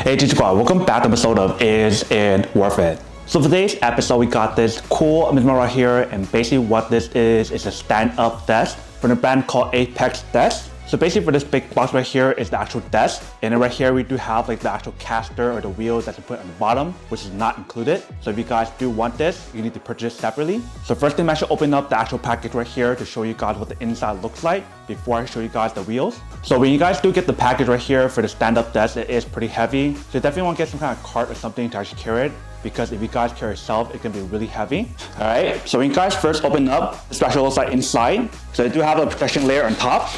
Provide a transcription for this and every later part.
Hey GG Squad, welcome back to an episode of Is It Worth It? So for today's episode, we got this cool amusement right here, and basically what this is a stand-up desk from a brand called ApexDesk. So basically for this big box right here is the actual desk, and then right here we do have like the actual caster or the wheels that you put on the bottom, which is not included. So if you guys do want this, you need to purchase separately. So first thing, I should open up the actual package right here to show you guys what the inside looks like before I show you guys the wheels. So when you guys do get the package right here for the stand-up desk, it is pretty heavy. So you definitely want to get some kind of cart or something to actually carry it, because if you guys carry yourself, it can be really heavy. All right, so when you guys first open up, this actually looks like inside. So they do have a protection layer on top.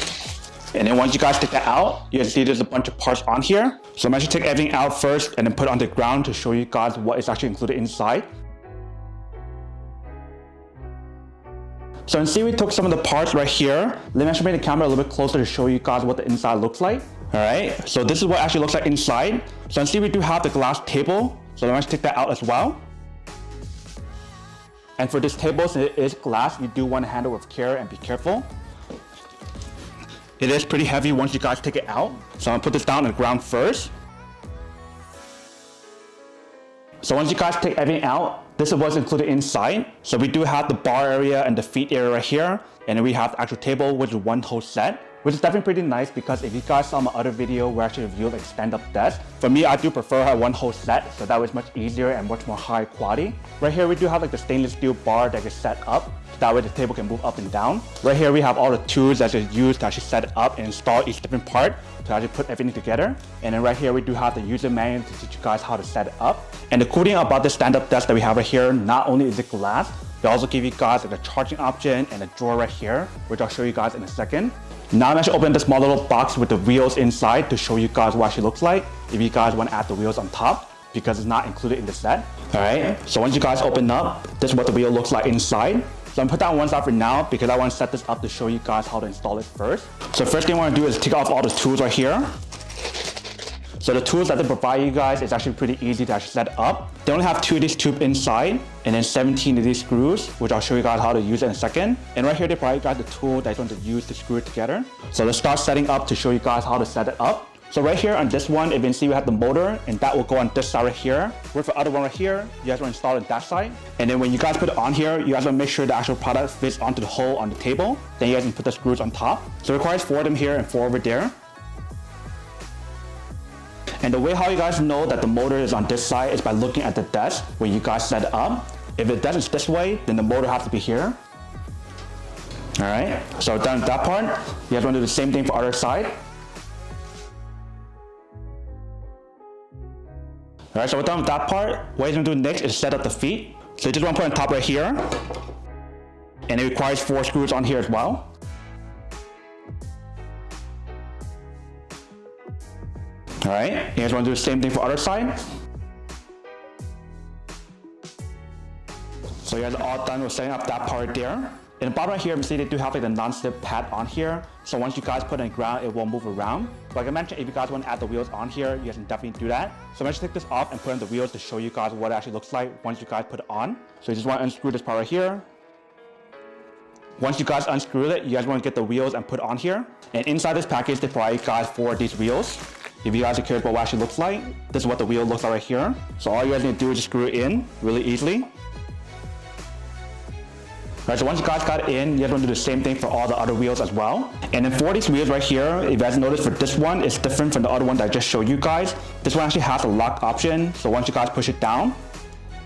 And then once you guys take that out, you can see there's a bunch of parts on here. So I'm actually take everything out first and then put it on the ground to show you guys what is actually included inside. So you can see we took some of the parts right here. Let me actually bring the camera a little bit closer to show you guys what the inside looks like. All right, so this is what actually looks like inside. So you can see we do have the glass table. So let me actually take that out as well. And for this table, since it is glass, you do want to handle it with care and be careful. It is pretty heavy once you guys take it out. So I'm gonna put this down on the ground first. So once you guys take everything out, this is what's included inside. So we do have the bar area and the feet area right here. And then we have the actual table, which is one whole set, which is definitely pretty nice, because if you guys saw my other video where I actually reviewed like stand-up desk, for me, I do prefer have one whole set, so that was much easier and much more high quality. Right here, we do have like the stainless steel bar that gets set up. That way the table can move up and down. Right here, we have all the tools that are used to actually set it up and install each different part to actually put everything together. And then right here, we do have the user manual to teach you guys how to set it up. And the cool thing about this stand-up desk that we have right here, not only is it glass, they also give you guys like a charging option and a drawer right here, which I'll show you guys in a second. Now I'm actually opening this small little box with the wheels inside to show you guys what it actually looks like if you guys want to add the wheels on top, because it's not included in the set. All right, so once you guys open up, this is what the wheel looks like inside. So I'm gonna put that on one side for now because I want to set this up to show you guys how to install it first. So first thing I want to do is take off all the tools right here. So the tools that they provide you guys is actually pretty easy to actually set up. They only have 2 of these tubes inside and then 17 of these screws, which I'll show you guys how to use in a second. And right here, they provide you guys the tool that you want to use to screw it together. So let's start setting up to show you guys how to set it up. So right here on this one, if you can see we have the motor, and that will go on this side right here. With the other one right here, you guys want to install it that side. And then when you guys put it on here, you guys want to make sure the actual product fits onto the hole on the table. Then you guys can put the screws on top. So it requires 4 of them here and 4 over there. And the way how you guys know that the motor is on this side is by looking at the desk when you guys set it up. If the desk is this way, then the motor has to be here. All right, so done with that part. You guys want to do the same thing for other side. All right, so we're done with that part. What you're gonna do next is set up the feet. So you just want to put on top right here. And it requires 4 screws on here as well. All right, you guys want to do the same thing for other side. So you guys are all done with setting up that part there. In the bottom right here, you see they do have like the non-slip pad on here. So once you guys put it on the ground, it won't move around. But like I mentioned, if you guys want to add the wheels on here, you guys can definitely do that. So I'm going to take this off and put on the wheels to show you guys what it actually looks like once you guys put it on. So you just want to unscrew this part right here. Once you guys unscrew it, you guys want to get the wheels and put it on here. And inside this package, they provide you guys 4 of these wheels. If you guys are curious about what it actually looks like, this is what the wheel looks like right here. So all you guys need to do is just screw it in really easily. All right, so once you guys got it in, you guys want to do the same thing for all the other wheels as well. And then for these wheels right here, if you guys notice for this one, it's different from the other one that I just showed you guys. This one actually has a lock option. So once you guys push it down,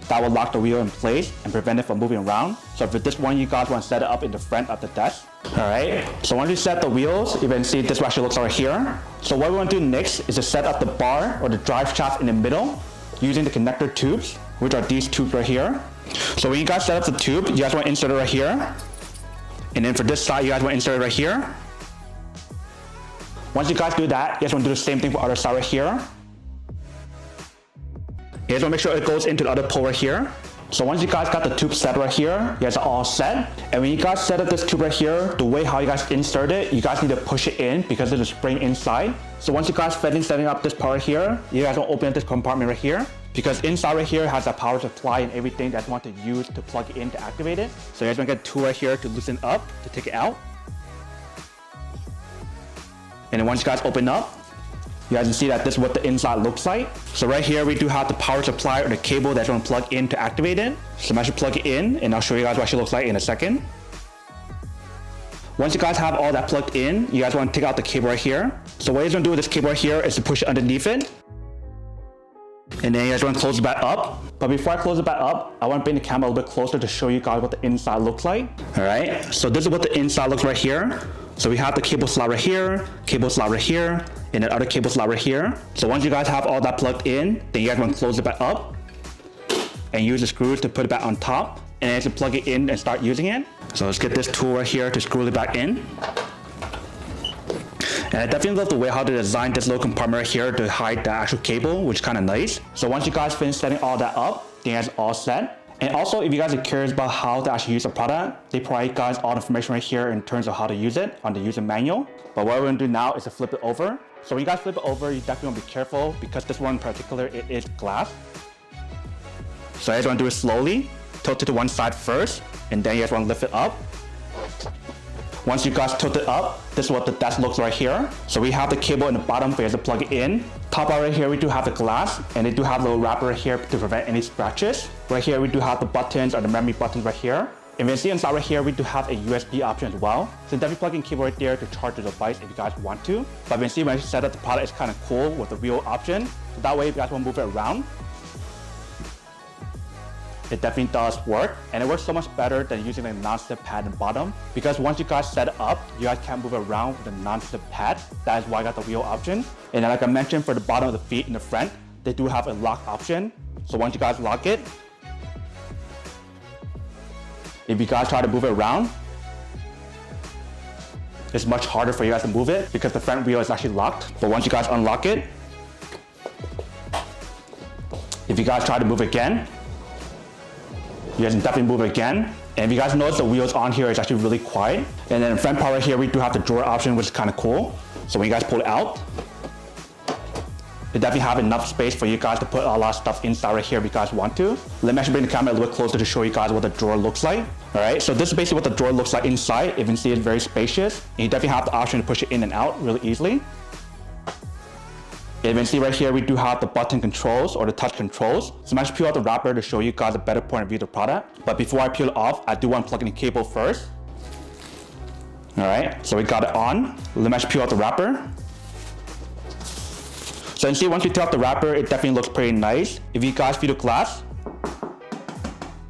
that will lock the wheel in place and prevent it from moving around. So for this one, you guys want to set it up in the front of the desk. All right, so once you set the wheels, you can see this actually looks like right here. So what we want to do next is to set up the bar or the drive shaft in the middle using the connector tubes, which are these tubes right here. So when you guys set up the tube, you guys want to insert it right here. And then for this side, you guys want to insert it right here. Once you guys do that, you guys want to do the same thing for the other side right here. You guys want to make sure it goes into the other pole right here. So once you guys got the tube set right here, you guys are all set. And when you guys set up this tube right here, the way how you guys insert it, you guys need to push it in because there's a spring inside. So once you guys finish setting up this part right here, you guys want to open up this compartment right here, because inside right here has a power supply and everything that you want to use to plug it in to activate it. So you guys want to get a tool right here to loosen up, to take it out. And then once you guys open up, you guys can see that this is what the inside looks like. So right here, we do have the power supply or the cable that's going to plug in to activate it. So I'm actually plug it in, and I'll show you guys what it actually looks like in a second. Once you guys have all that plugged in, you guys want to take out the cable right here. So what you're going to do with this cable right here is to push it underneath it. And then you guys want to close it back up. But before I close it back up, I want to bring the camera a little bit closer to show you guys what the inside looks like. All right, so this is what the inside looks right here. So we have the cable slot right here, cable slot right here, and the other cable slot right here. So once you guys have all that plugged in, then you guys want to close it back up and use the screws to put it back on top, and then to plug it in and start using it. So let's get this tool right here to screw it back in. And I definitely love the way how they designed this little compartment right here to hide the actual cable, which is kind of nice. So once you guys finish setting all that up, then you guys all set. And also, if you guys are curious about how to actually use the product, they provide you guys all the information right here in terms of how to use it on the user manual. But what we're going to do now is to flip it over. So when you guys flip it over, you definitely want to be careful because this one in particular, it is glass. So you guys want to do it slowly, tilt it to one side first, and then you guys want to lift it up. Once you guys tilt it up, this is what the desk looks right here. So we have the cable in the bottom for you guys to plug it in. Top out right here, we do have the glass, and they do have a little wrapper right here to prevent any scratches. Right here, we do have the buttons or the memory buttons right here. And you can see inside right here, we do have a USB option as well. So definitely plug in cable right there to charge the device if you guys want to. But you can see when I set up the product, it's kind of cool with the wheel option. So that way, if you guys want to move it around, it definitely does work, and it works so much better than using a non-slip pad in the bottom, because once you guys set it up, you guys can't move it around with a non-slip pad. That is why I got the wheel option. And then like I mentioned, for the bottom of the feet in the front, they do have a lock option. So once you guys lock it, if you guys try to move it around, it's much harder for you guys to move it because the front wheel is actually locked. But once you guys unlock it, if you guys try to move it again, you guys can definitely move it again. And if you guys notice, the wheels on here is actually really quiet. And then in the front part right here, we do have the drawer option, which is kind of cool. So when you guys pull it out, you definitely have enough space for you guys to put a lot of stuff inside right here if you guys want to. Let me actually bring the camera a little bit closer to show you guys what the drawer looks like. All right, so this is basically what the drawer looks like inside. You can see it's very spacious. And you definitely have the option to push it in and out really easily. You can see right here, we do have the button controls or the touch controls. So I'm actually peel out the wrapper to show you guys a better point of view of the product. But before I peel it off, I do want to plug in the cable first. All right, so we got it on. Let me actually peel out the wrapper. So you can see once you take out the wrapper, it definitely looks pretty nice. If you guys feel the glass,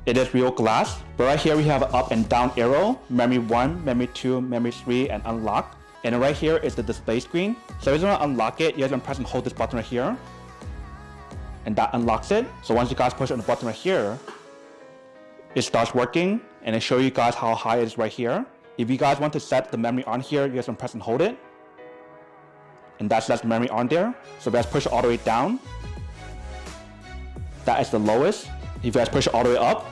it is real glass. But right here, we have an up and down arrow, memory 1, memory 2, memory 3, and unlock. And right here is the display screen. So if you want to unlock it, you guys want to press and hold this button right here. And that unlocks it. So once you guys push on the button right here, it starts working. And it shows you guys how high it is right here. If you guys want to set the memory on here, you guys want to press and hold it. And that's the memory on there. So if you guys push it all the way down, that is the lowest. If you guys push it all the way up,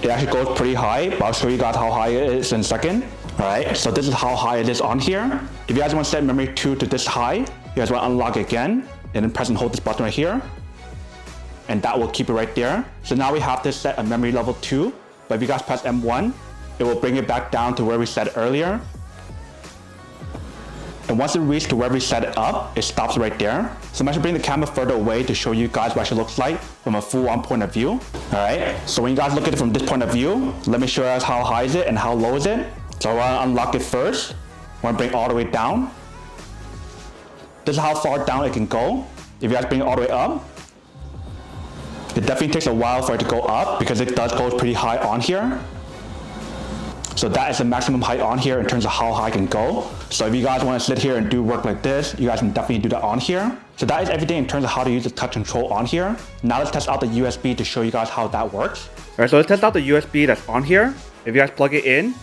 it actually goes pretty high, but I'll show you guys how high it is in a second. All right, so this is how high it is on here. If you guys want to set memory 2 to this high, you guys want to unlock it again, and then press and hold this button right here. And that will keep it right there. So now we have this set at memory level 2, but if you guys press M1, it will bring it back down to where we set it earlier. And once it reaches to where we set it up, it stops right there. So I'm actually bringing the camera further away to show you guys what it actually looks like from a full-on point of view. All right, so when you guys look at it from this point of view, let me show you guys how high is it and how low is it. So I want to unlock it first. I want to bring it all the way down. This is how far down it can go. If you guys bring it all the way up, it definitely takes a while for it to go up because it does go pretty high on here. So that is the maximum height on here in terms of how high it can go. So if you guys want to sit here and do work like this, you guys can definitely do that on here. So that is everything in terms of how to use the touch control on here. Now let's test out the USB to show you guys how that works. All right, so let's test out the USB that's on here. If you guys plug it in,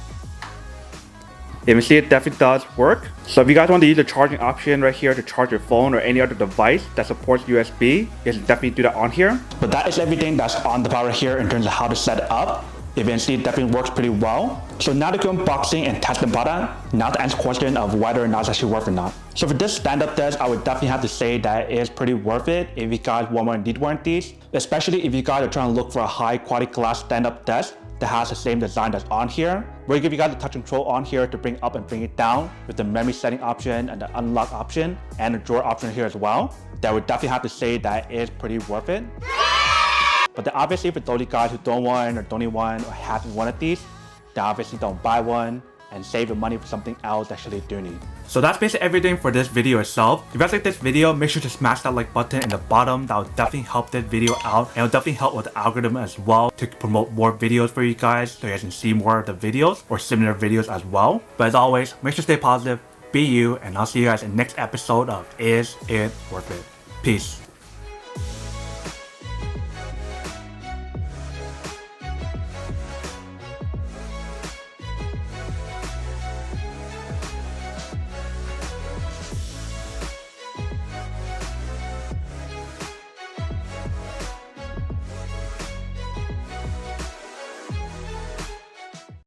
you can see it definitely does work. So if you guys want to use the charging option right here to charge your phone or any other device that supports USB, you guys can definitely do that on here. But that is everything that's on the power here in terms of how to set it up. You can see it definitely works pretty well. So now to go unboxing and test the product, now to answer the question of whether or not it's actually worth it or not. So for this stand-up desk, I would definitely have to say that it is pretty worth it if you guys want or need one of these, especially if you guys are trying to look for a high quality glass stand-up desk that has the same design that's on here. We'll give you guys the touch control on here to bring up and bring it down with the memory setting option and the unlock option and the drawer option here as well. That would definitely have to say that it is pretty worth it. But then obviously for those guys who don't want or don't need one or haven't one of these, then obviously don't buy one and save your money for something else that you actually do need. So that's basically everything for this video itself. If you guys like this video, make sure to smash that like button in the bottom. That will definitely help this video out, and it'll definitely help with the algorithm as well to promote more videos for you guys so you guys can see more of the videos or similar videos as well. But as always, make sure to stay positive, be you, and I'll see you guys in the next episode of Is It Worth It? Peace.